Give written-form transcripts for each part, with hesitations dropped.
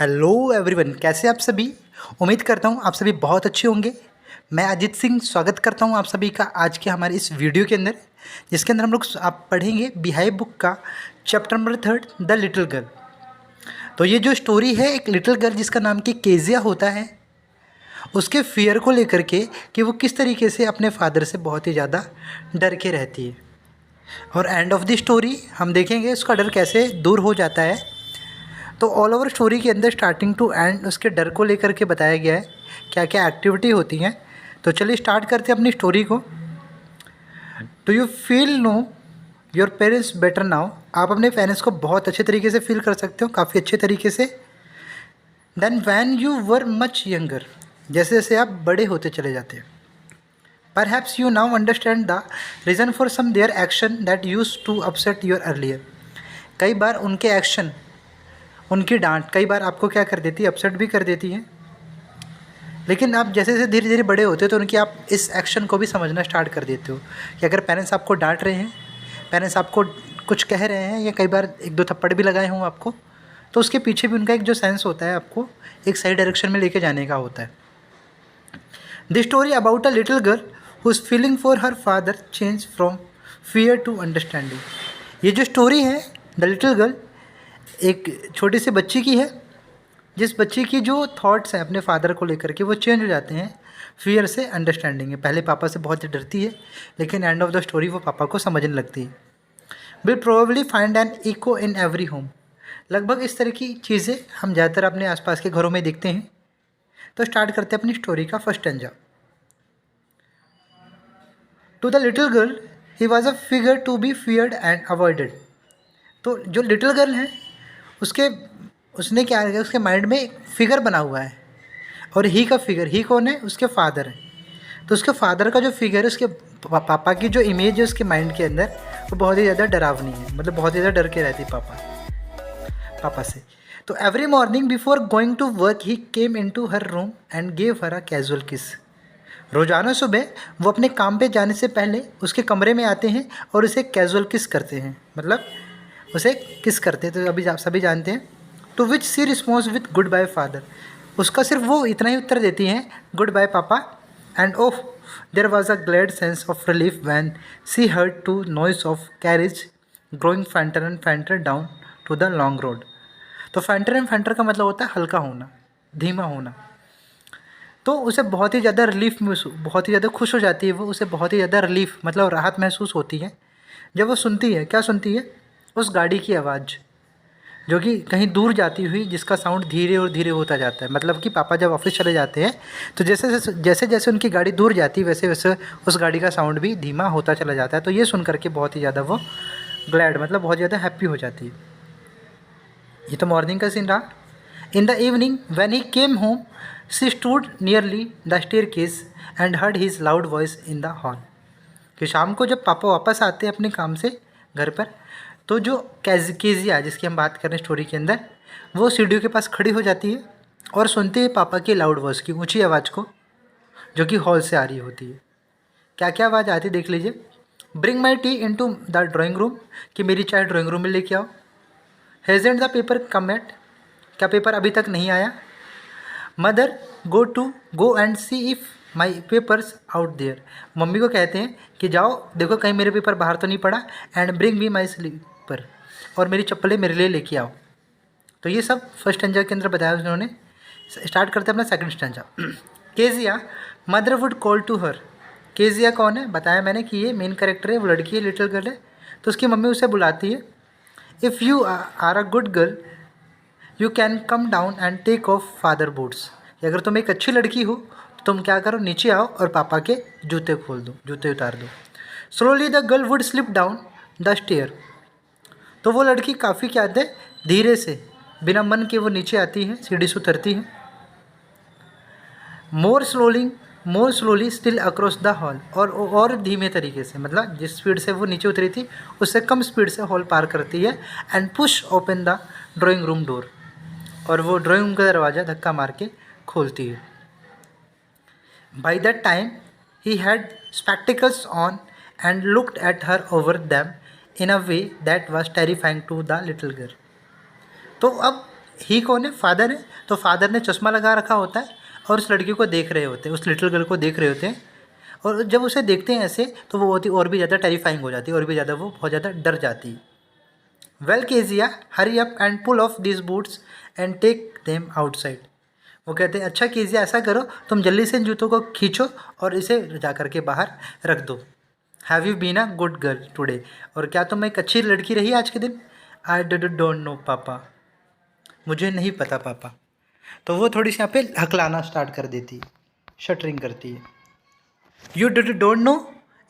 Hello everyone, कैसे आप सभी। उम्मीद करता हूँ आप सभी बहुत अच्छे होंगे। मैं अजीत सिंह स्वागत करता हूँ आप सभी का आज के हमारे इस वीडियो के अंदर, जिसके अंदर हम लोग आप पढ़ेंगे बिहाइव बुक का chapter number 3 the little girl. तो ये जो स्टोरी है एक लिटिल गर्ल जिसका नाम कि केजिया होता है, उसके फियर को लेकर के कि वो किस तरीके से अपने फादर से बहुत ही ज़्यादा डर के रहती है, और एंड ऑफ द स्टोरी हम देखेंगे उसका डर कैसे दूर हो जाता है। तो ऑल ओवर स्टोरी के अंदर स्टार्टिंग टू एंड उसके डर को लेकर के बताया गया है, क्या क्या एक्टिविटी होती हैं। तो चलिए स्टार्ट करते हैं अपनी स्टोरी को। Do you feel know your parents better now. आप अपने पेरेंट्स को बहुत अच्छे तरीके से फील कर सकते हो, काफ़ी अच्छे तरीके से। Then when you were much younger, जैसे जैसे आप बड़े होते चले जाते हैं। Perhaps you now understand the reason for some their action that use to upset your earlier. कई बार उनके एक्शन, उनकी डांट कई बार आपको क्या कर देती है, अपसेट भी कर देती है। लेकिन आप जैसे जैसे धीरे धीरे बड़े होते हो तो उनकी आप इस एक्शन को भी समझना स्टार्ट कर देते हो कि अगर पेरेंट्स आपको डांट रहे हैं, पेरेंट्स आपको कुछ कह रहे हैं, या कई बार एक दो थप्पड़ भी लगाए हों आपको, तो उसके पीछे भी उनका एक जो सेंस होता है आपको एक सही डायरेक्शन में लेके जाने का होता है। The story about a little girl whose feeling for her father change from fear to understanding. ये जो स्टोरी है द लिटिल गर्ल एक छोटी सी बच्ची की है, जिस बच्ची की जो थॉट्स हैं अपने फादर को लेकर के वो चेंज हो जाते हैं फियर से अंडरस्टैंडिंग में। पहले पापा से बहुत डरती है, लेकिन एंड ऑफ द स्टोरी वो पापा को समझने लगती है। Will probably find an echo in every home. लगभग इस तरह की चीज़ें हम ज़्यादातर अपने आसपास के घरों में देखते हैं। तो स्टार्ट करते हैं अपनी स्टोरी का first stanza. To the little girl he was a figure to be feared and avoided. तो जो लिटिल गर्ल है उसने क्या किया, उसके माइंड में एक फिगर बना हुआ है, और ही का फिगर, ही कौन है, उसके फादर है। तो उसके फादर का जो फिगर है, उसके पापा की जो इमेज है उसके माइंड के अंदर, वो बहुत ही ज़्यादा डरावनी है, मतलब बहुत ही ज़्यादा डर के रहती पापा से। तो every morning before going to work he came in to her room and gave her a casual kiss. रोज़ाना सुबह वो अपने काम पे जाने से पहले उसके कमरे में आते हैं और उसे कैजुअल किस करते हैं, मतलब उसे किस करते हैं। तो अभी आप सभी जानते हैं। To which she response with goodbye father. उसका सिर्फ वो इतना ही उत्तर देती हैं, गुड बाय पापा। And oh there was a glad sense of relief when she heard to noise of carriage growing fainter and fainter down to the long road. तो फैंटर एंड फैंटर का मतलब होता है हल्का होना, धीमा होना। तो उसे बहुत ही ज़्यादा रिलीफ बहुत ही ज़्यादा खुश हो जाती है वो, उसे बहुत ही ज़्यादा रिलीफ मतलब राहत महसूस होती है जब वो सुनती है, क्या सुनती है, उस गाड़ी की आवाज़ जो कि कहीं दूर जाती हुई, जिसका साउंड धीरे और धीरे होता जाता है। मतलब कि पापा जब ऑफिस चले जाते हैं तो जैसे जैसे जैसे उनकी गाड़ी दूर जाती है वैसे वैसे उस गाड़ी का साउंड भी धीमा होता चला जाता है। तो ये सुन करके बहुत ही ज़्यादा वो ग्लैड, मतलब बहुत ज़्यादा हैप्पी हो जाती है। ये तो मॉर्निंग का सीन रहा। In the evening when he came home she stood nearly the staircase and heard his loud voice in the hall. कि शाम को जब पापा वापस आते हैं अपने काम से घर पर, तो जो केजिया जिसकी हम बात कर रहे हैं स्टोरी के अंदर, वो सीढ़ियों के पास खड़ी हो जाती है और सुनती है पापा की लाउड वॉइस की ऊंची आवाज़ को, जो कि हॉल से आ रही होती है। क्या क्या आवाज़ आती है देख लीजिए। Bring my tea in to the drawing room, कि मेरी चाय ड्राइंग रूम में लेके आओ। Hasn't the paper come at, क्या पेपर अभी तक नहीं आया। Mother go and see if my papers out there, मम्मी को कहते हैं कि जाओ देखो कहीं मेरे पेपर बाहर तो नहीं पड़ा। And bring me my slipper, और मेरी चप्पलें मेरे लिए लेके आओ। तो ये सब फर्स्ट स्टैंजा के अंदर बताया उन्होंने। स्टार्ट करते हैं अपना second stanza. Kezia mother would call to her. Kezia कौन है, बताया मैंने कि ये मेन कैरेक्टर है, वो लड़की है, लिटिल गर्ल है। तो उसकी मम्मी उसे बुलाती है। If you are a good girl you can come down and take off father boots. अगर तुम एक अच्छी लड़की हो तो तुम क्या करो, नीचे आओ और पापा के जूते खोल दो, जूते उतार दो। Slowly the girl would slip down the stair. तो वो लड़की काफ़ी क्या है, धीरे से बिना मन के वो नीचे आती है, सीढ़ी से उतरती है। मोर slowly still across the hall, और धीमे तरीके से, मतलब जिस स्पीड से वो नीचे उतरी थी उससे कम स्पीड से हॉल पार करती है। And push open the drawing room door, और वो ड्राइंग रूम का दरवाज़ा धक्का मार के खोलती है। By that time he had spectacles on and looked at her over them in a way that was terrifying to the little girl. तो अब ही कौन है? फादर है। तो फादर ने चश्मा लगा रखा होता है और उस लड़की को देख रहे होते हैं, उस लिटिल गर्ल को देख रहे होते हैं। और जब उसे देखते हैं ऐसे तो वो होती और भी ज़्यादा टेरिफाइंग हो जाती है, और भी ज़्यादा वो बहुत ज़्यादा डर जाती है। Well Kezia, hurry up and pull off this boots and take them outside. वो कहते हैं अच्छा केजिया, ऐसा करो, तुम जल्दी से इन जूतों को खींचो और इसे जा कर के बाहर रख दो। Have you been a good girl today? और क्या तुम एक अच्छी लड़की रही आज के दिन? आई डोंट नो पापा। मुझे नहीं पता पापा। तो वो थोड़ी सी यहाँ पे हकलाना स्टार्ट कर देती है, शटरिंग करती है। You don't know?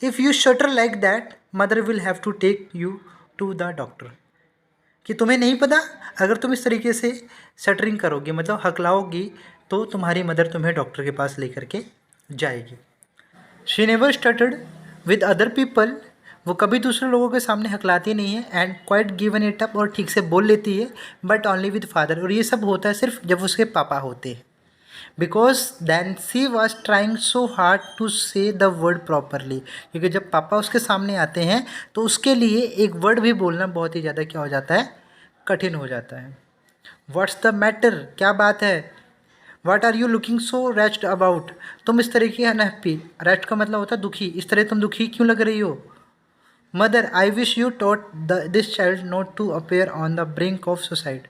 If you stutter like that mother will have to take you to the doctor. कि तुम्हें नहीं पता, अगर तुम इस तरीके से शटरिंग करोगी, मतलब हकलाओगी, तो तुम्हारी मदर तुम्हें डॉक्टर के पास लेकर के जाएगी। She never stuttered with other people. वो कभी दूसरे लोगों के सामने हकलाती नहीं है। And quite given it up, और ठीक से बोल लेती है, बट ओनली विद फादर। और ये सब होता है सिर्फ जब उसके पापा होते हैं। Because then she was trying so hard to say the word properly. क्योंकि जब पापा उसके सामने आते हैं तो उसके लिए एक वर्ड भी बोलना बहुत ही ज़्यादा क्या हो जाता है? कठिन हो जाता है। What's the matter? क्या बात है? What are you looking so rest about? तुम इस तरह की अनहैप्पी, रेस्ट का मतलब होता है दुखी, इस तरह तुम दुखी क्यों लग रही हो? Mother, I wish you taught this child not to appear on the brink of suicide.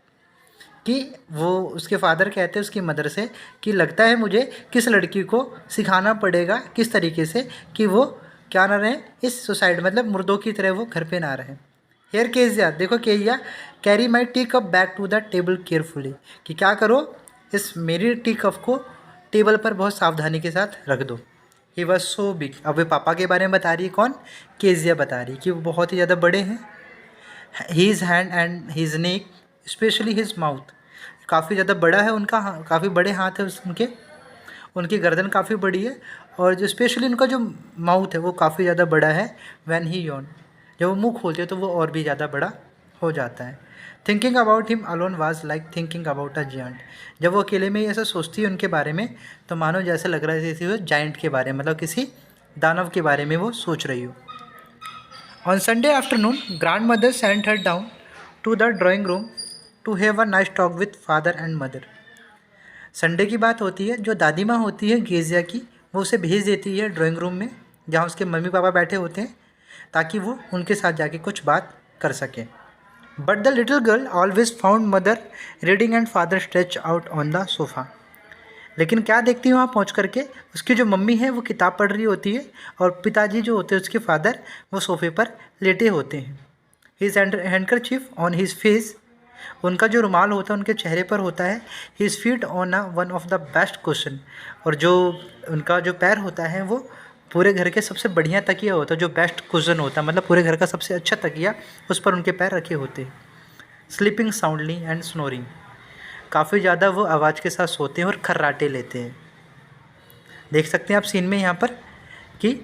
कि वो उसके फादर कहते हैं उसकी मदर से कि लगता है मुझे किस लड़की को सिखाना पड़ेगा किस तरीके से कि वो क्या ना रहे इस सुसाइड, मतलब मुर्दों की तरह वो घर पे ना रहें। हेयर केजिया, देखो Kezia, carry my tea cup back to the table carefully. कि क्या करो, इस मेरी टी कप को टेबल पर बहुत सावधानी के साथ रख दो। He was so big. अब वे पापा के बारे में बता रही है, कौन? केजिया बता रही है कि वो बहुत ही ज़्यादा बड़े हैं। His hand and his neck specially his mouth. काफ़ी ज़्यादा बड़ा है उनका, काफ़ी बड़े हाथ है उनके, उनकी गर्दन काफ़ी बड़ी है, और जो स्पेशली उनका जो माउथ है वो काफ़ी ज़्यादा बड़ा है। व्हेन ही यॉन, जब वो मुंह खोलते हैं तो वो और भी ज़्यादा बड़ा हो जाता है। Thinking about him alone was like thinking about a giant. जब वो अकेले में ही ऐसा सोचती है उनके बारे में तो मानो जैसे लग रहा है जैसे वो जायंट के बारे में, मतलब किसी दानव के बारे में वो सोच रही हो। On Sunday afternoon, grandmother sent her down to the drawing room to have a nice talk with father and mother. Sunday की बात होती है, जो दादी माँ होती है गेजिया की, वो उसे भेज देती है ड्राइंग रूम में जहाँ उसके मम्मी पापा बैठे होते हैं, ताकि वो उनके साथ जाके कुछ बात कर सकें। But the little girl always found mother reading and father stretch out on the sofa. लेकिन क्या देखती है वहाँ पहुँच करके, उसकी जो मम्मी है वो किताब पढ़ रही होती है और पिताजी जो होते हैं उसके फादर वो सोफ़े पर लेटे होते हैं। His handkerchief on his face, उनका जो रुमाल होता है उनके चेहरे पर होता है। His feet on one of the best cushion, और जो उनका जो पैर होता है वो पूरे घर के सबसे बढ़िया तकिया होता है, जो बेस्ट कुशन होता है, मतलब पूरे घर का सबसे अच्छा तकिया, उस पर उनके पैर रखे होते हैं। स्लीपिंग साउंडली एंड स्नोरिंग, काफ़ी ज़्यादा वो आवाज़ के साथ सोते हैं और खर्राटे लेते हैं। देख सकते हैं आप सीन में यहाँ पर कि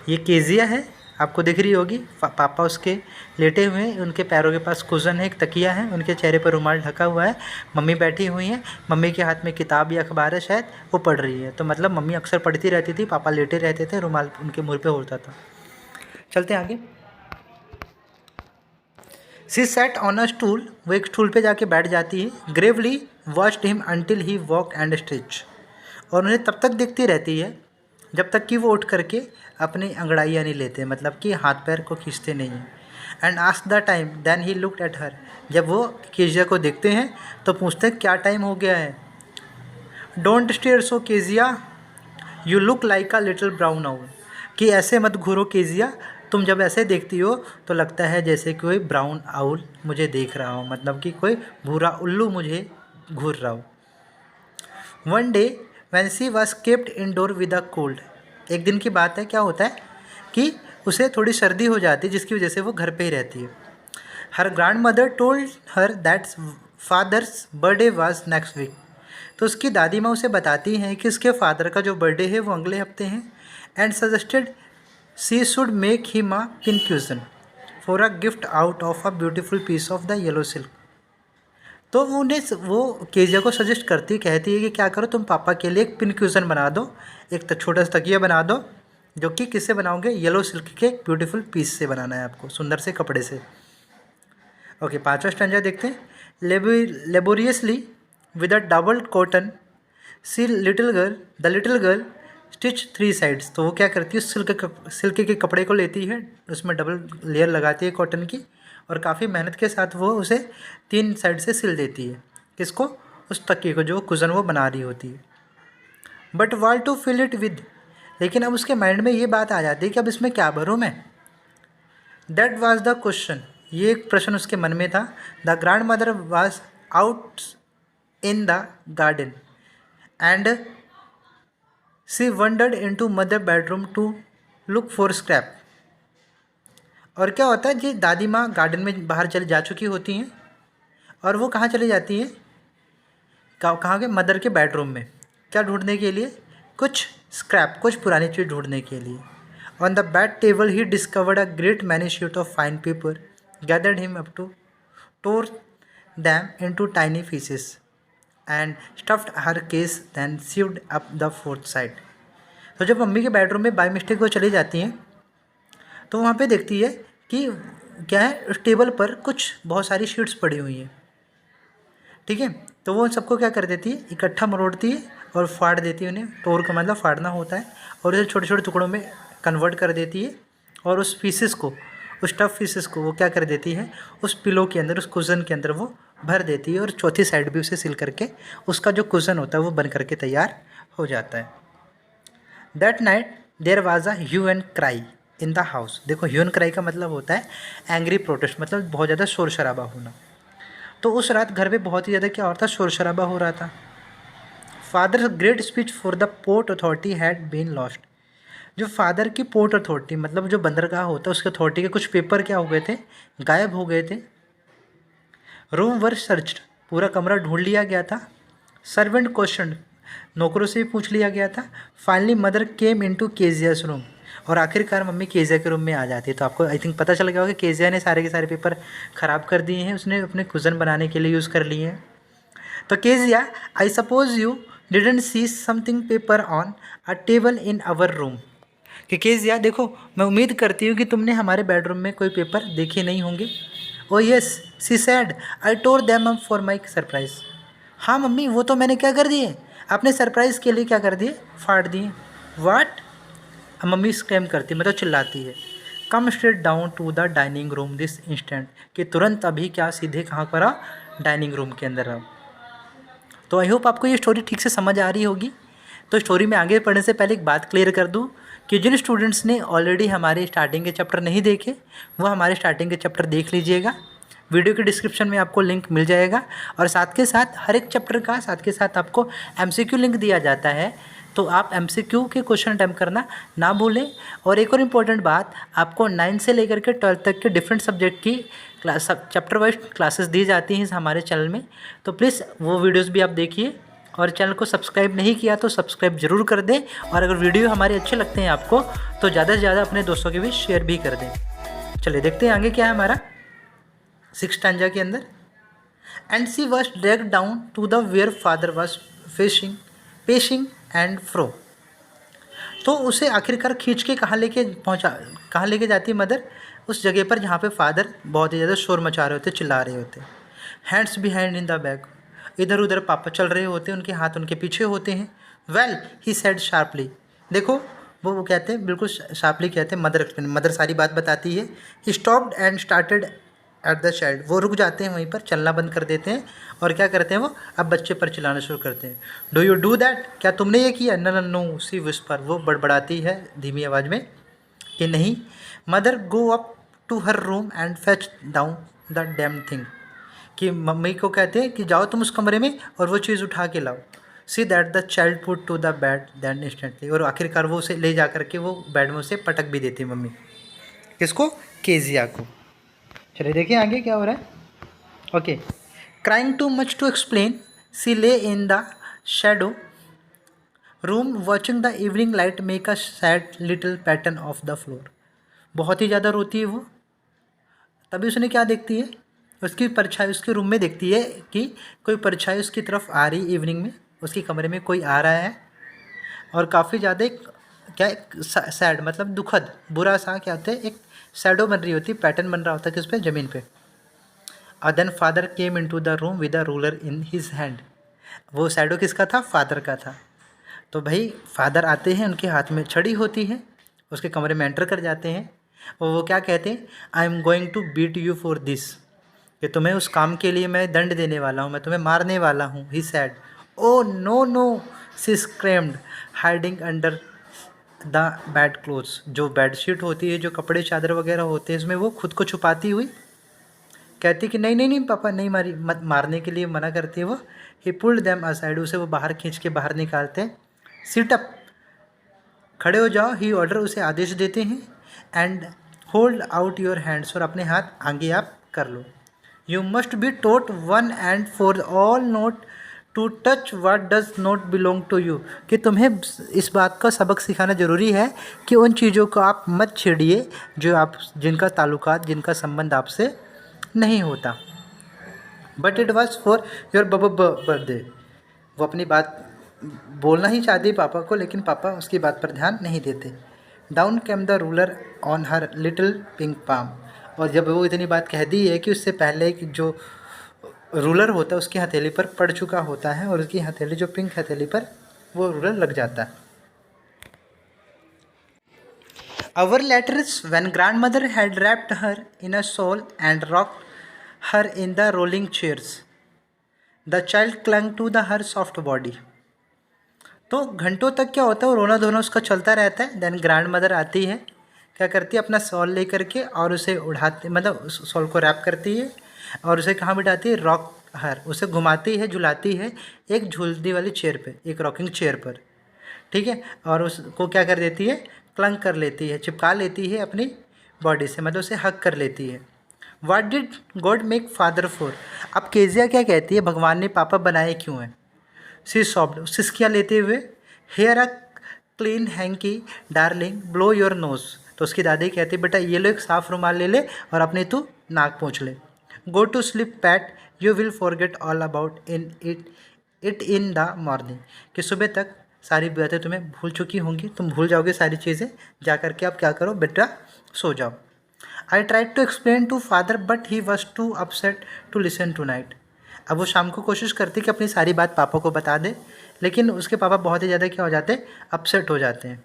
ये केजिया है, आपको दिख रही होगी, पापा उसके लेटे हुए हैं, उनके पैरों के पास कुशन है, एक तकिया है, उनके चेहरे पर रुमाल ढका हुआ है, मम्मी बैठी हुई हैं, मम्मी के हाथ में किताब या अखबार है शायद, वो पढ़ रही है। तो मतलब मम्मी अक्सर पढ़ती रहती थी, पापा लेटे रहते थे, रुमाल उनके मुँह पे होता था। चलते हैं आगे। सी सेट ऑन अ स्टूल, वो एक स्टूल पे जाके बैठ जाती है। Gravely watched him until he walk and stretch, और उन्हें तब तक देखती रहती है जब तक कि वो उठ करके अपनी अंगड़ाइयाँ नहीं लेते, मतलब कि हाथ पैर को खींचते नहीं हैं। And ask the time, then he looked at her, जब वो केजिया को देखते हैं तो पूछते हैं क्या टाइम हो गया है। Don't stare so Kezia, you look like a little brown owl. कि ऐसे मत घूरो केजिया, तुम जब ऐसे देखती हो तो लगता है जैसे कोई ब्राउन आउल मुझे देख रहा हो, मतलब कि कोई भूरा उल्लू मुझे घूर रहा हो। One day when C was kept indoor with a cold, एक दिन की बात है, क्या होता है कि उसे थोड़ी सर्दी हो जाती है जिसकी वजह से वो घर पे ही रहती है। Her grandmother told her that father's birthday was next week, तो उसकी दादी माँ उसे बताती हैं कि उसके फादर का जो बर्थडे है वो अगले हफ्ते हैं। And suggested she should make him a pincushion for a gift out of a beautiful piece of the yellow silk. तो वो केजिया को सजेस्ट करती, कहती है कि क्या करो, तुम पापा के लिए एक पिनक्यूजन बना दो, एक छोटा सा तकिया बना दो, जो कि किससे बनाओगे, येलो सिल्क के ब्यूटीफुल पीस से बनाना है आपको, सुंदर से कपड़े से। ओके, 5वां स्टैंजा देखते हैं। Laboriously with a double cotton the little girl stitch 3 sides. तो वो क्या करती है, सिल्क के कपड़े को लेती है, उसमें डबल लेयर लगाती है कॉटन की, और काफ़ी मेहनत के साथ वो उसे 3 साइड से सिल देती है। किसको? उस तकिए को, जो कुशन वो बना रही होती है। But what to fill it with, लेकिन अब उसके माइंड में ये बात आ जाती है कि अब इसमें क्या भरूँ मैं। दैट वॉज द क्वेश्चन, ये एक प्रश्न उसके मन में था। The grand mother was out in the garden and she wandered into mother bedroom to look for scrap. और क्या होता है जी, दादी माँ गार्डन में बाहर चली जा चुकी होती हैं, और वो कहाँ चली जाती हैं, कहाँ के, मदर के बेडरूम में। क्या ढूंढने के लिए? कुछ स्क्रैप, कुछ पुरानी चीज़ ढूंढने के लिए। On the bed table he discovered a great many sheet of fine paper, gathered him up to tear them into tiny pieces and stuffed her case, then sewed up the fourth side. तो जब mummy के bedroom में by mistake वो चली जाती हैं, तो वहाँ पे देखती है कि क्या है, उस टेबल पर कुछ बहुत सारी शीट्स पड़ी हुई हैं। ठीक है, तो वो सबको क्या कर देती है, इकट्ठा मरोड़ती है और फाड़ देती है उन्हें। टोर का मतलब फाड़ना होता है, और उसे छोटे छोटे टुकड़ों में कन्वर्ट कर देती है, और उस पीसेस को, उस टफ पीसेस को वो क्या कर देती है, उस पिलो के अंदर, उस कुशन के अंदर वो भर देती है, और चौथी साइड भी उसे सिल करके उसका जो कुशन होता है वो बन करके तैयार हो जाता है। That night there was a hue and cry in the house. देखो, ह्यू एंड क्राई का मतलब होता है एंग्री प्रोटेस्ट, मतलब बहुत ज़्यादा शोर शराबा होना। तो उस रात घर पे बहुत ही ज़्यादा क्या हो रहा था, शोर शराबा हो रहा था। Father great speech for the port authority had been lost. जो फादर की पोर्ट अथॉरिटी, मतलब जो बंदरगाह होता है, उसके अथॉरिटी के कुछ पेपर क्या हो गए थे, गायब हो गए थे। रूम वर सर्च्ड, पूरा कमरा ढूंढ लिया गया था। सर्वेंट क्वेश्चन, नौकरों से भी पूछ लिया गया था। Finally mother came into Kezia's room, और आखिरकार मम्मी केजिया के रूम में आ जाती है। तो आपको आई थिंक पता चल गया होगा कि केजिया ने सारे के सारे पेपर ख़राब कर दिए हैं, उसने अपने कुशन बनाने के लिए यूज़ कर लिए हैं। तो Kezia, I suppose you didn't see something paper on a table in our room. कि केजिया, देखो, मैं उम्मीद करती हूँ कि तुमने हमारे बेडरूम में कोई पेपर देखे नहीं होंगे। Oh yes, she said, I tore them up for my surprise. हाँ मम्मी, वो तो मैंने क्या कर दिए, अपने सरप्राइज़ के लिए क्या कर दिए, फाड़ दिए। वाट? मम्मी स्क्रैम करती, मतलब चिल्लाती है। Come straight down to the dining room this instant, कि तुरंत अभी क्या, सीधे कहाँ पर आओ, डाइनिंग रूम के अंदर आओ। तो आई होप आपको ये स्टोरी ठीक से समझ आ रही होगी। तो स्टोरी में आगे बढ़ने से पहले एक बात क्लियर कर दूँ कि जिन स्टूडेंट्स ने ऑलरेडी हमारे स्टार्टिंग के चैप्टर नहीं देखे, वो हमारे स्टार्टिंग के चैप्टर देख लीजिएगा। वीडियो के डिस्क्रिप्शन में आपको लिंक मिल जाएगा, और साथ के साथ हर एक चैप्टर का साथ के साथ आपको MCQ लिंक दिया जाता है। तो आप MCQ के क्वेश्चन अटैम्प्ट करना ना भूलें। और एक और इम्पॉर्टेंट बात, आपको 9 से लेकर के 12 तक के डिफरेंट सब्जेक्ट की क्लास, चैप्टर वाइज क्लासेस दी जाती हैं हमारे चैनल में। तो प्लीज़ वो वीडियोस भी आप देखिए, और चैनल को सब्सक्राइब नहीं किया तो सब्सक्राइब जरूर कर दें। और अगर वीडियो हमारे अच्छे लगते हैं आपको, तो ज़्यादा से ज़्यादा अपने दोस्तों के बीच शेयर भी कर दें। चलिए देखते हैं आगे क्या है हमारा 6th स्टैंजा के अंदर। And she was drag down to the where father was pacing and fro. तो उसे आखिरकार खींच के कहाँ लेके जाती मदर, उस जगह पर जहाँ पे फादर बहुत ही ज़्यादा शोर मचा रहे होते, चिल्ला रहे होते। Hands behind in the bag, इधर उधर पापा चल रहे होते, उनके हाथ उनके पीछे होते हैं। वेल ही सेड शार्पली, देखो वो कहते हैं, बिल्कुल शार्पली कहते हैं, मदर सारी बात बताती है। He stopped and started at the child, वो रुक जाते हैं वहीं पर, चलना बंद कर देते हैं, और क्या करते हैं वो, अब बच्चे पर चिल्लाना शुरू करते हैं। डू यू डू दैट, क्या तुमने ये किया? नो सी विस्पर, वो बड़बड़ाती है धीमी आवाज़ में कि नहीं। Mother go up to her room and fetch down the damn thing, कि मम्मी को कहते हैं कि जाओ तुम उस कमरे में और वो चीज़ उठा के लाओ। See that the child put to the bed then instantly, और आखिरकार वो उसे ले जा करके वो बेड में उसे पटक भी देती मम्मी। किसको? केजिया को। चलिए देखिए आगे क्या हो रहा है। Okay, crying too much to explain, she lay in the shadow room watching the evening light make a sad little pattern of the floor. बहुत ही ज़्यादा रोती है वो। तभी उसने क्या देखती है, उसकी परछाई उसके रूम में देखती है कि कोई परछाई उसकी तरफ आ रही, इवनिंग में उसके कमरे में कोई आ रहा है, और काफ़ी ज़्यादा क्या सैड, मतलब दुखद, बुरा सा क्या होता है, एक शैडो बन रही होती है, पैटर्न बन रहा होता है किस पे, ज़मीन पे। और then father came into the room with a ruler in his hand. वो शैडो किसका था? फादर का था। तो भाई फादर आते हैं, उनके हाथ में छड़ी होती है, उसके कमरे में एंटर कर जाते हैं और वो क्या कहते हैं? I am going to beat you for this, कि तुम्हें उस काम के लिए मैं दंड देने वाला हूँ, मैं तुम्हें मारने वाला हूँ। He said, oh no no, she screamed hiding under the bed clothes. जो बेडशीट होती है, जो कपड़े चादर वगैरह होते हैं, इसमें वो खुद को छुपाती हुई कहती कि नहीं नहीं नहीं पापा, नहीं मारी, मत मारने के लिए मना करती है वो। ही पुल्ड देम असाइड, उसे वो बाहर खींच के बाहर निकालते हैं। सिट अप, खड़े हो जाओ, ही ऑर्डर, उसे आदेश देते हैं। And hold out your hands, और अपने हाथ आगे आप कर लो। You must be taught one and for all not to touch what does not belong to you, कि तुम्हें इस बात का सबक सिखाना ज़रूरी है कि उन चीज़ों को आप मत छेड़िए जो आप, जिनका ताल्लुकात, जिनका संबंध आपसे नहीं होता। But it was for your birthday. वो अपनी बात बोलना ही चाहती पापा को, लेकिन पापा उसकी बात पर ध्यान नहीं देते। Down came the ruler on her little pink palm, और जब वो इतनी बात कह दी है कि उससे पहले कि जो रूलर होता है उसकी हथेली पर पड़ चुका होता है, और उसकी हथेली, जो पिंक हथेली पर, वो रूलर लग जाता है। Our letters, when grandmother had wrapped her in a shawl and rocked her in the rolling chairs, the child clung to her soft body. तो घंटों तक क्या होता है, वो रोना धोना उसका चलता रहता है। देन ग्रैंड मदर आती है, क्या करती है? अपना शॉल ले करके और उसे उड़ाती, मतलब उस शॉल को रैप करती है और उसे कहाँ बिठाती है? रॉक हर, उसे घुमाती है, झुलाती है एक झूलने वाली चेयर पे, एक रॉकिंग चेयर पर, ठीक है। और उसको क्या कर देती है? क्लंग कर लेती है, चिपका लेती है अपनी बॉडी से, मतलब उसे हक कर लेती है। What did God make father for? अब केजिया क्या कहती है, भगवान ने पापा बनाए क्यों हैं? सी सॉफ्ट, सिसकियाँ लेते हुए, here a clean hanky darling, blow your nose. तो उसकी दादी कहती है, बेटा ये लो एक साफ़ रुमाल ले ले और अपने तू नाक पोंछ ले। Go to sleep pet, you will forget all about it in the morning, कि सुबह तक सारी बातें तुम्हें भूल चुकी होंगी, तुम भूल जाओगे सारी चीज़ें, जा करके आप क्या करो बेटा, सो जाओ। I tried to explain to father but he was too upset to listen tonight. अब वो शाम को कोशिश करती कि अपनी सारी बात पापा को बता दे, लेकिन उसके पापा बहुत ही ज़्यादा क्या हो जाते हैं? अपसेट हो जाते हैं।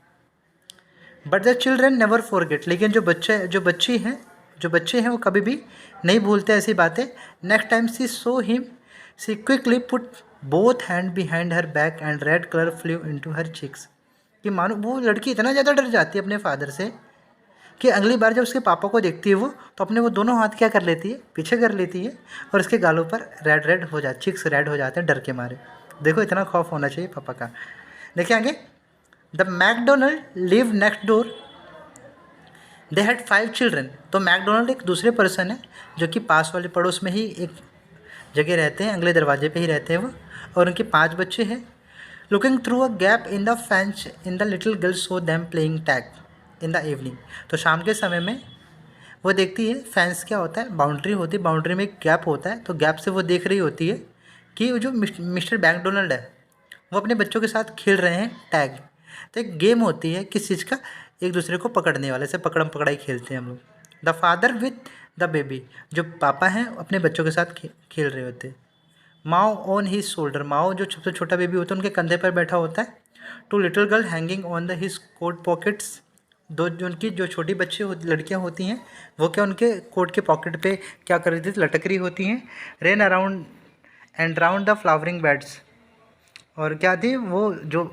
But the children never forget, लेकिन जो बच्चे हैं वो कभी भी नहीं भूलते ऐसी बातें। Next time she saw him, she quickly put both hand behind her back and red colour flew into her cheeks. कि मानो वो लड़की इतना ज़्यादा डर जाती है अपने फादर से कि अगली बार जब उसके पापा को देखती है वो, तो अपने वो दोनों हाथ क्या कर लेती है? पीछे कर लेती है, और उसके गालों पर रेड हो जाते, चिक्स रेड हो जाते हैं डर के मारे। देखो इतना खौफ होना चाहिए पापा का। देखिए आगे, the McDonald live next door, they had 5 children. तो मैकडोनल्ड एक दूसरे पर्सन है जो कि पास वाले पड़ोस में ही एक जगह रहते हैं, अगले दरवाजे पे ही रहते हैं वो, और उनके 5 बच्चे हैं। Looking through a gap in the fence in the little girl so them playing tag in the evening. तो शाम के समय में वो देखती है, फेंस क्या होता है? बाउंड्री होती है, बाउंड्री में एक गैप होता है, तो गैप से वो देख रही होती है कि वो जो मिस्टर मैकडोनल्ड है वो अपने बच्चों के साथ खेल रहे हैं टैग। तो एक गेम होती है किस चीज़ का? एक दूसरे को पकड़ने वाले से, पकड़म पकड़ाई खेलते हैं हम लोग। The father with the baby, जो पापा हैं अपने बच्चों के साथ खेल रहे होते हैं। माओ ऑन हिज शोल्डर, माओ जो सबसे छोटा बेबी होता है उनके कंधे पर बैठा होता है। Two little girl hanging on the his coat pockets, दो जो उनकी जो छोटी बच्ची लड़कियां होती हैं वो क्या उनके कोट के पॉकेट पे क्या कर रही थी? लटक रही होती हैं। Rain around and round the flowering beds, और क्या थी वो जो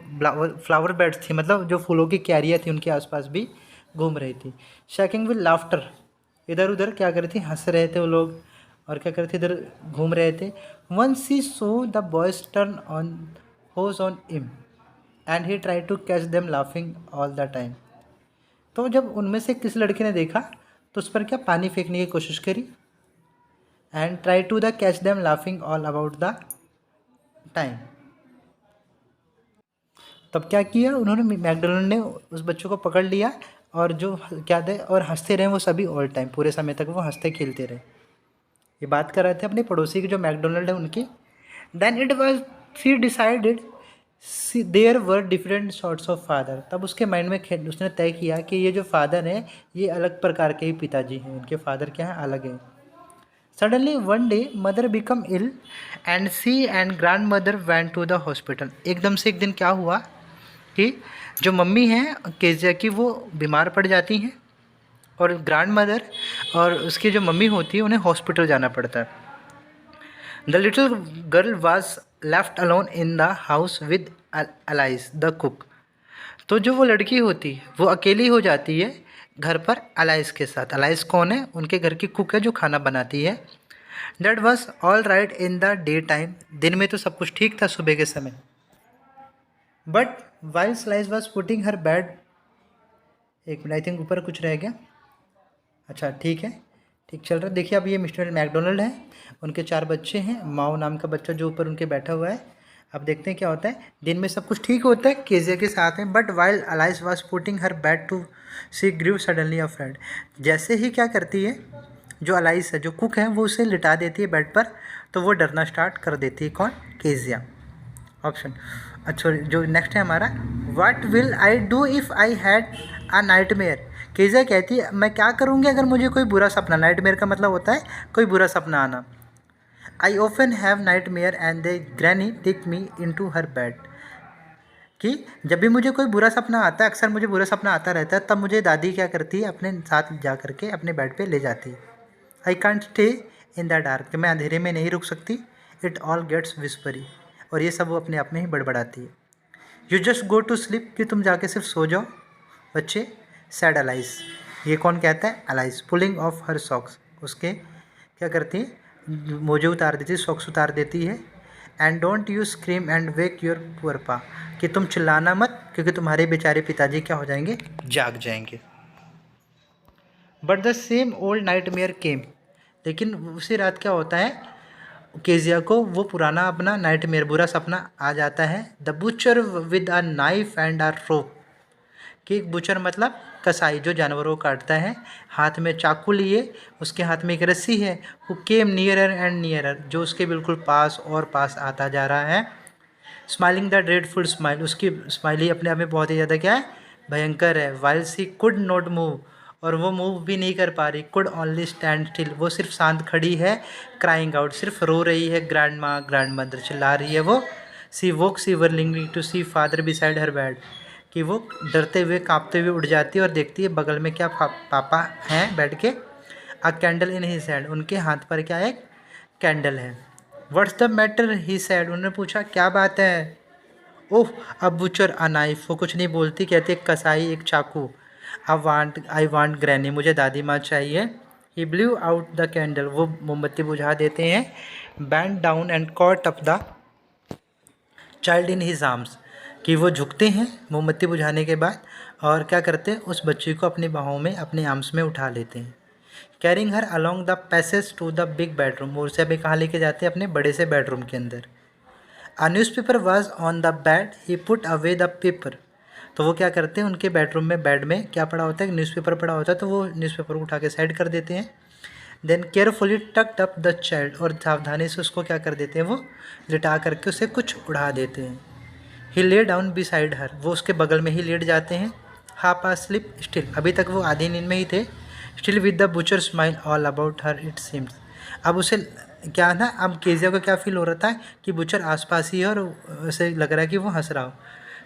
फ्लावर बेड्स थी, मतलब जो फूलों की क्यारियाँ थी उनके आसपास भी घूम रही थी। शेकिंग विद लाफ्टर, इधर उधर क्या कर रही थी? हंस रहे थे वो लोग, और क्या कर रहे थे? इधर घूम रहे थे। When she saw the boys turn on hose on him and he try to catch them laughing all the time. तो जब उनमें से किसी लड़के ने देखा तो उस पर क्या पानी फेंकने की कोशिश करी, and try to the catch them laughing all about the time. तब क्या किया उन्होंने? मैकडोनल्ड ने उस बच्चों को पकड़ लिया और जो क्या थे, और हंसते रहे वो सभी ऑल टाइम, पूरे समय तक वो हंसते खेलते रहे। ये बात कर रहे थे अपने पड़ोसी की जो मैकडोनल्ड है उनकी। Then it was she decided there were different sorts of father. तब उसके माइंड में उसने तय किया कि ये जो फादर हैं ये अलग प्रकार के ही पिताजी हैं, उनके फादर क्या हैं? अलग हैं। Suddenly one day mother become ill and she and grand mother went to the hospital. एकदम से एक दिन क्या हुआ कि जो मम्मी हैं केजिया की वो बीमार पड़ जाती हैं और ग्रैंड मदर और उसकी जो मम्मी होती है उन्हें हॉस्पिटल जाना पड़ता है। The little girl was left alone in the house with Alice the cook. तो जो वो लड़की होती है वो अकेली हो जाती है घर पर अलाइस के साथ। अलाइस कौन है? उनके घर की कुक है जो खाना बनाती है। That was all right in the day time. दिन में तो सब कुछ ठीक था सुबह के समय। But while slice was putting her bed, एक मिनट आई थिंक ऊपर कुछ रह गया। अच्छा ठीक है, ठीक चल रहा है। देखिए अब ये मिस्टर मैकडोनल्ड हैं, उनके 4 बच्चे हैं, माओ नाम का बच्चा जो ऊपर उनके बैठा हुआ है। अब देखते हैं क्या होता है। दिन में सब कुछ ठीक होता है केजिया के साथ में, but while Alice was putting her bed to see grieve suddenly a friend. जैसे ही क्या करती है जो अलाइस है, जो कुक है, वो उसे लिटा देती है बेड पर, तो वो डरना स्टार्ट कर देती है। कौन? केजिया। ऑप्शन अच्छा जो नेक्स्ट है हमारा, what will I do if I had a nightmare. Kezia कहती है मैं क्या करूँगी अगर मुझे कोई बुरा सपना, नाइटमेयर का मतलब होता है कोई बुरा सपना आना। I often have nightmare and the granny take me in to her bed. कि जब भी मुझे कोई बुरा सपना आता है, अक्सर मुझे बुरा सपना आता रहता है, तब मुझे दादी क्या करती है अपने साथ जा करके अपने बेड पे ले जाती है। I can't stay in the dark, कि मैं अंधेरे में नहीं रुक सकती। इट ऑल गेट्स विस्परी, और ये सब वो अपने आप में ही बड़बड़ाती है। You just go to sleep, कि तुम जाके सिर्फ सो जाओ बच्चे। सैड अलाइस, ये कौन कहता है? Alice. Pulling of her socks, उसके क्या करती है? मोजे उतार देती है, सॉक्स उतार देती है। And don't you scream and wake your poor पा, कि तुम चिल्लाना मत क्योंकि तुम्हारे बेचारे पिताजी क्या हो जाएंगे? जाग जाएंगे। But the same old nightmare came, लेकिन उसी रात क्या होता है, केजिया को वो पुराना अपना नाइटमेयर, बुरा सपना आ जाता है। The butcher with a knife and a rope, कि बुचर मतलब कसाई जो जानवरों को काटता है, हाथ में चाकू लिए, उसके हाथ में एक रस्सी है। वो केम नियरर एंड नियरर, जो उसके बिल्कुल पास और पास आता जा रहा है। स्माइलिंग द ड्रेडफुल स्माइल, उसकी स्माइल ही अपने आप में बहुत ही ज़्यादा क्या है? भयंकर है। While she could not move, और वो मूव भी नहीं कर पा रही। कुड ओनली स्टैंड स्टिल, वो सिर्फ शांत खड़ी है। क्राइंग आउट, सिर्फ रो रही है। ग्रैंड माँ, ग्रैंड मदर, चिल्ला रही है वो। She woke shiveringly to see father beside her bed, कि वो डरते हुए कांपते हुए उठ जाती है और देखती है बगल में क्या पापा हैं बैठ के। अ कैंडल इन हिज हैंड, उनके हाथ पर क्या है? कैंडल है। What's the matter he sad, उन्होंने पूछा क्या बात है? ओह अ बुचर अ नाइफ, वो कुछ नहीं बोलती, कहते एक कसाई, एक चाकू। आई वांट ग्रैनी, मुझे दादी माँ चाहिए। ही ब्लू आउट द कैंडल, वो मोमबत्ती बुझा देते हैं। Band down and caught up the child in his arms, कि वो झुकते हैं मोमबत्ती बुझाने के बाद, और क्या करते हैं? उस बच्ची को अपनी बाहों में, अपने आर्म्स में उठा लेते हैं। Carrying her along the passage to the big bedroom, और उसे अभी कहाँ लेके जाते हैं? अपने बड़े से बेडरूम के अंदर। A news paper was on the bed, he put away the paper, तो वो क्या करते हैं? उनके बेडरूम में, बेड में क्या पड़ा होता है? न्यूज़पेपर पड़ा होता है, तो वो न्यूज़पेपर उठा के साइड कर देते हैं। Then carefully tucked up the child, और सावधानी से उसको क्या कर देते हैं? वो लिटा करके उसे कुछ उड़ा देते हैं। ही ले डाउन बिसाइड हर, वो उसके बगल में ही लेट जाते हैं। हाफ आ स्लिप स्टिल, अभी तक वो आधी नींद में ही थे। Still with the butcher smile all about her it seems, अब उसे क्या ना, अब केजिया को क्या फील हो रहा था कि बुचर आसपास ही है और उसे लग रहा है कि वो हंस रहा हो।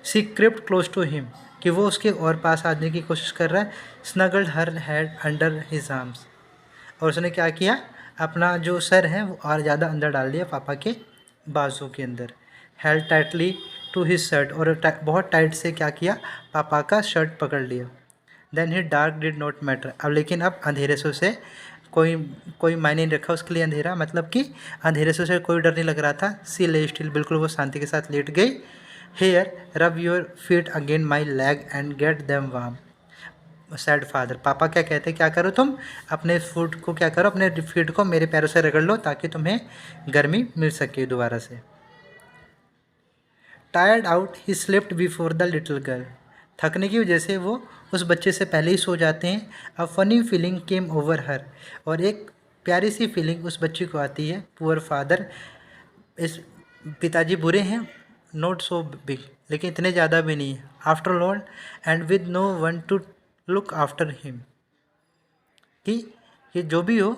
सी क्रिप्ट क्लोज टू हिम, कि वो उसके और पास आने की कोशिश कर रहा है। स्नगल्ड हर हेड अंडर हिज आर्म्स, और उसने क्या किया? अपना जो सर है वो और ज़्यादा अंदर डाल दिया पापा के बाजू के अंदर। Held tightly to his shirt, और बहुत टाइट से क्या किया? पापा का शर्ट पकड़ लिया। Then the dark did not matter, अब लेकिन अब अंधेरे से उसे कोई कोई मायने नहीं रखा उसके लिए अंधेरा, मतलब कि अंधेरे से उसे कोई डर नहीं लग रहा था। सी ले स्टिल, बिल्कुल वो शांति के साथ लेट गई। Here rub your feet again my leg and get them warm. Said father, पापा क्या कहते हैं? क्या करो तुम? अपने फूट को क्या करो? अपने फीट को मेरे पैरों से रगड़ लो ताकि तुम्हें गर्मी मिल सके दोबारा से। Tired out he slept before the little girl, थकने की वजह से वो उस बच्चे से पहले ही सो जाते हैं। A funny feeling came over हर, और एक प्यारी सी फीलिंग उस बच्ची को आती है। पुअर फादर, इस पिताजी बुरे हैं, नॉट सो बिग, लेकिन इतने ज़्यादा भी नहीं। After all and with no one to look after him, कि ये जो भी हो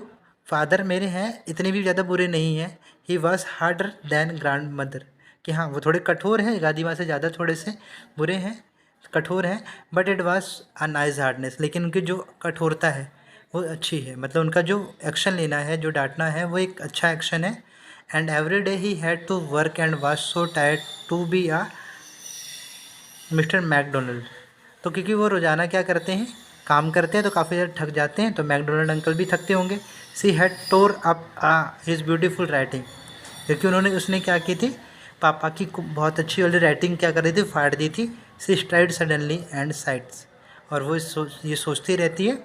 फादर मेरे हैं इतने भी ज़्यादा बुरे नहीं हैं। He was harder than grandmother, कि हाँ वो थोड़े कठोर हैं, दादी माँ से ज़्यादा थोड़े से बुरे हैं, कठोर हैं। But it was a nice hardness, लेकिन उनकी जो कठोरता है वो अच्छी है, मतलब उनका जो एक्शन लेना है, जो डांटना है, वो एक अच्छा एक्शन है। And every day he had to work and was so tired to be a mister McDonald. तो क्योंकि वो रोज़ाना क्या करते हैं, काम करते हैं, तो काफ़ी ज़्यादा थक जाते हैं, तो मैकडोनल्ड अंकल भी थकते होंगे। She had tore up his beautiful writing, क्योंकि उसने क्या की थी, पापा की बहुत अच्छी वाली राइटिंग क्या कर रही थी, फाड़ दी थी। सी स्ट्राइड सडनली एंड साइड्स, और वो ये सोचती रहती है,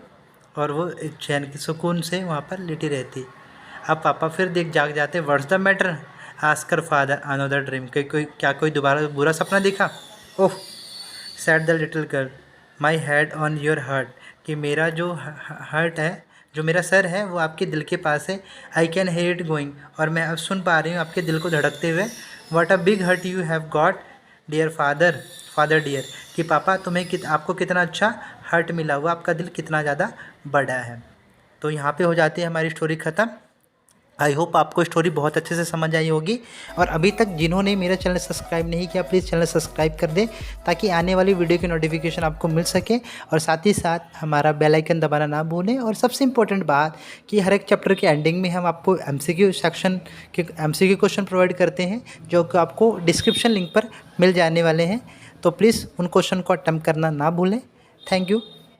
और वो एक चैन की सुकून से वहाँ पर लेटी रहती है। अब पापा फिर जाग जाते, what's the matter, asked father another dream, कोई दोबारा बुरा सपना देखा। Oh, said the little girl, my head on your heart, कि मेरा जो हार्ट है, जो मेरा सर है, वो आपके दिल के पास है। I can here it going, और मैं अब सुन पा रही हूँ आपके दिल को धड़कते हुए। What a big heart you have got dear father dear, कि पापा तुम्हें आपको कितना अच्छा हर्ट मिला हुआ, आपका दिल कितना ज़्यादा बड़ा है। तो यहाँ पे हो जाती है हमारी स्टोरी ख़त्म। आई होप आपको स्टोरी बहुत अच्छे से समझ आई होगी। और अभी तक जिन्होंने मेरा चैनल सब्सक्राइब नहीं किया, प्लीज़ चैनल सब्सक्राइब कर दें, ताकि आने वाली वीडियो की नोटिफिकेशन आपको मिल सके। और साथ ही साथ हमारा बेल आइकन दबाना ना भूलें। और सबसे इम्पोर्टेंट बात कि हर एक चैप्टर के एंडिंग में हम आपको MCQ सेक्शन के MCQ क्वेश्चन प्रोवाइड करते हैं, जो कि आपको डिस्क्रिप्शन लिंक पर मिल जाने वाले हैं। तो प्लीज़ उन क्वेश्चन को अटेम्प्ट करना ना भूलें। Thank you.